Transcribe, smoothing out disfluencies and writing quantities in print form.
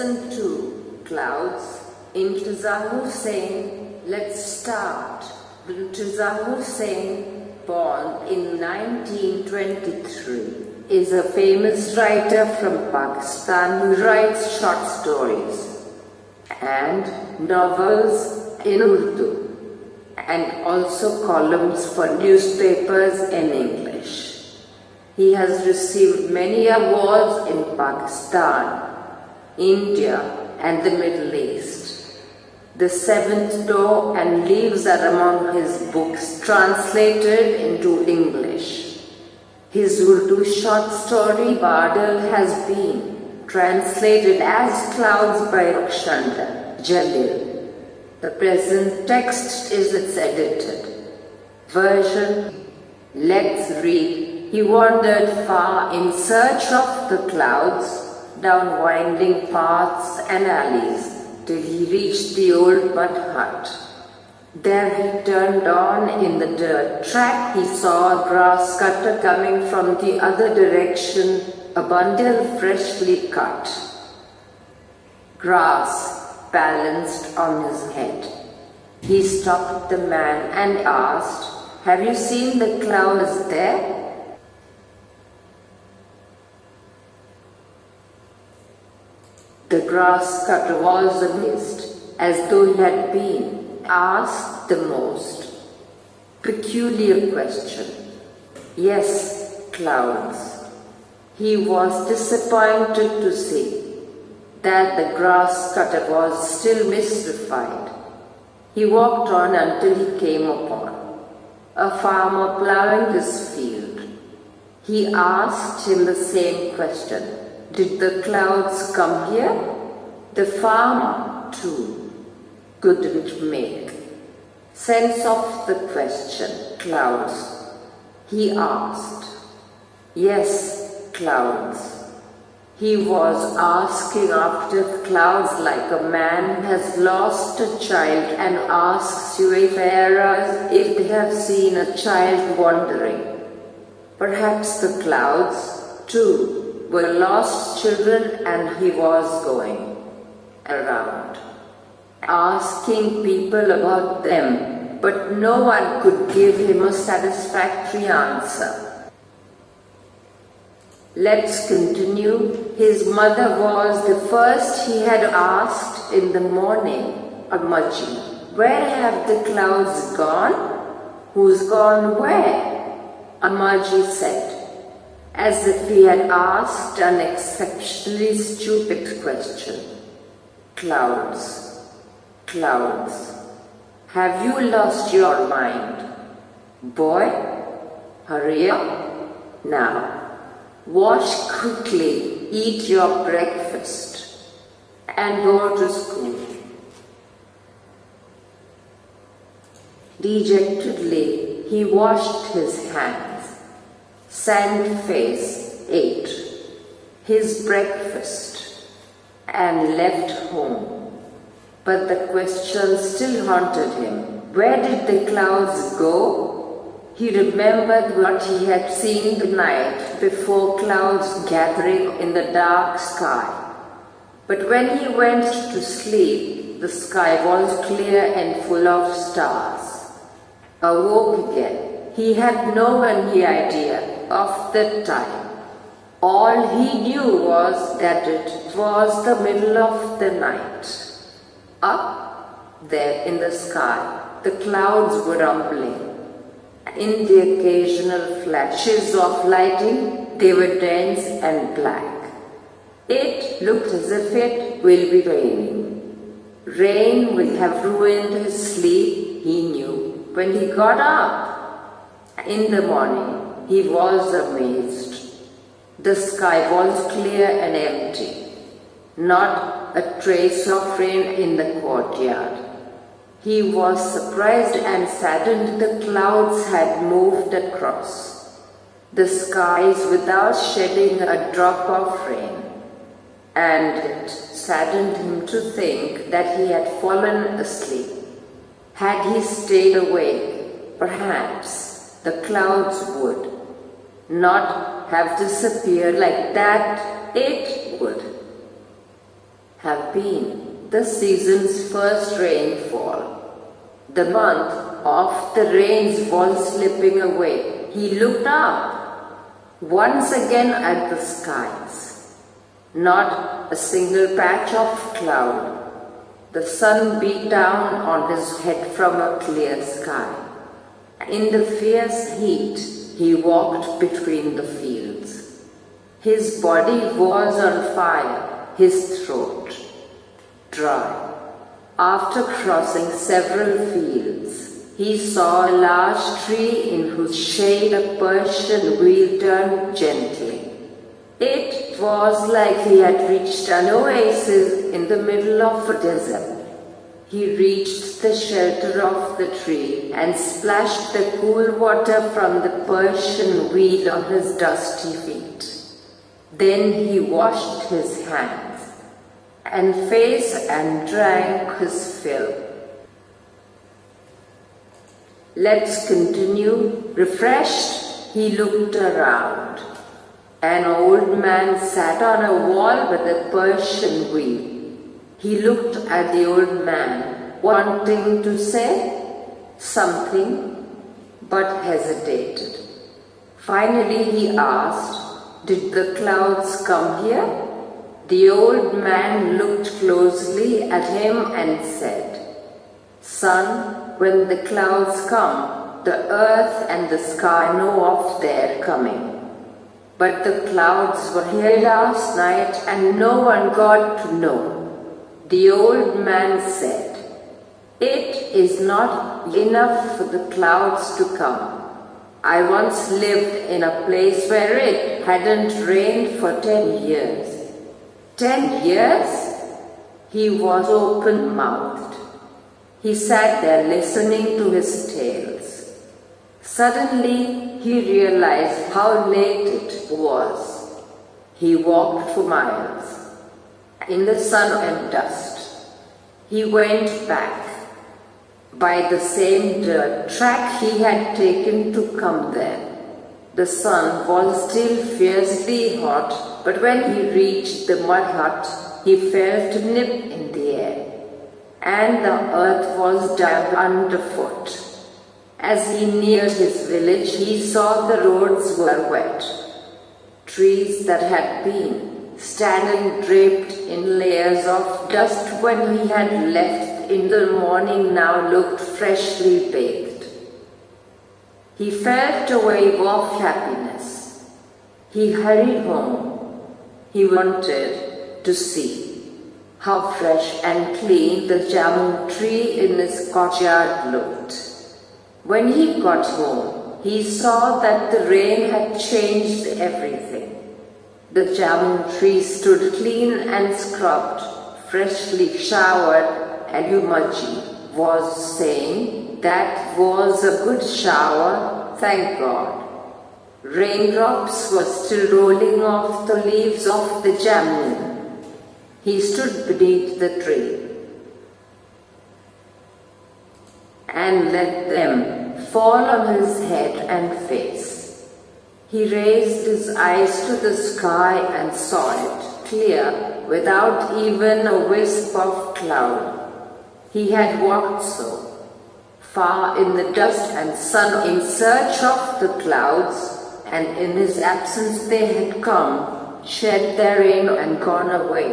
Lesson 2. Clouds. Intizar Hussain. Let's start. Intizar Hussain, born in 1923, is a famous writer from Pakistan who writes short stories and novels in Urdu and also columns for newspapers in English. He has received many awards in Pakistan, India and the Middle East. The Seventh Door and Leaves are among his books translated into English. His Urdu short story Badal has been translated as Clouds by Rakshanda Jalil. The present text is its edited version. Let's read. He wandered far in search of the clouds, down winding paths and alleys, till he reached the old mud hut. There he turned on in the dirt track. He saw a grass cutter coming from the other direction, a bundle freshly cut. Grass balanced on his head. He stopped the man and asked, "Have you seen the clouds there?" The grass cutter was amazed, as though he had been asked the most peculiar question. "Yes, clouds." He was disappointed to see that the grass cutter was still mystified. He walked on until he came upon a farmer plowing his field. He asked him the same question. Did the clouds come here? The farmer, too, couldn't make sense of the question. Clouds, he asked. Yes, clouds. He was asking after clouds like a man has lost a child and asks wayfarers if they have seen a child wandering. Perhaps the clouds, too, were lost children and he was going around asking people about them, but no one could give him a satisfactory answer. Let's continue. His mother was the first he had asked in the morning, "Ammaji, where have the clouds gone?" "Who's gone where?" Ammaji said, as if he had asked an exceptionally stupid question. "Clouds, clouds, have you lost your mind? Boy, hurry up now. Wash quickly, eat your breakfast, and go to school." Dejectedly, he washed his hands, sad face, ate his breakfast, and left home. But the question still haunted him. Where did the clouds go? He remembered what he had seen the night before, clouds gathering in the dark sky. But when he went to sleep, the sky was clear and full of stars. Awoke again, he had no idea of the time. All he knew was that it was the middle of the night. Up there in the sky, the clouds were rumbling. In the occasional flashes of lightning, they were dense and black. It looked as if it will be raining. Rain would have ruined his sleep, he knew. When he got up in the morning, he was amazed. The sky was clear and empty. Not a trace of rain in the courtyard. He was surprised and saddened. The clouds had moved across the skies without shedding a drop of rain, and it saddened him to think that he had fallen asleep. Had he stayed awake, perhaps the clouds would not have disappeared like that. It would have been the season's first rainfall. The month of the rains was slipping away. He looked up once again at the skies. Not a single patch of cloud. The sun beat down on his head from a clear sky. In the fierce heat, he walked between the fields. His body was on fire, his throat dry. After crossing several fields, he saw a large tree in whose shade a Persian wheel turned gently. It was like he had reached an oasis in the middle of a desert. He reached the shelter of the tree and splashed the cool water from the Persian wheel on his dusty feet. Then he washed his hands and face and drank his fill. Let's continue. Refreshed, he looked around. An old man sat on a wall with a Persian wheel. He looked at the old man, wanting to say something, but hesitated. Finally he asked, "Did the clouds come here?" The old man looked closely at him and said, "Son, when the clouds come, the earth and the sky know of their coming. But the clouds were here last night and no one got to know." The old man said, "It is not enough for the clouds to come. I once lived in a place where it hadn't rained for 10 years. 10 years? He was open-mouthed. He sat there listening to his tales. Suddenly, he realized how late it was. He walked for miles in the sun and dust. He went back by the same dirt track he had taken to come there. The sun was still fiercely hot, but when he reached the mud hut, he felt a nip in the air, and the earth was damp underfoot. As he neared his village, he saw the roads were wet. Trees that had been standing draped in layers of dust when he had left in the morning now looked freshly baked. He felt a wave of happiness. He hurried home. He wanted to see how fresh and clean the jamun tree in his courtyard looked. When he got home, he saw that the rain had changed everything. The jamun tree stood clean and scrubbed, freshly showered, and Yumaji was saying, "That was a good shower, thank God." Raindrops were still rolling off the leaves of the jamun. He stood beneath the tree and let them fall on his head and face. He raised his eyes to the sky and saw it clear, without even a wisp of cloud. He had walked so far in the dust and sun in search of the clouds, and in his absence they had come, shed their rain and gone away.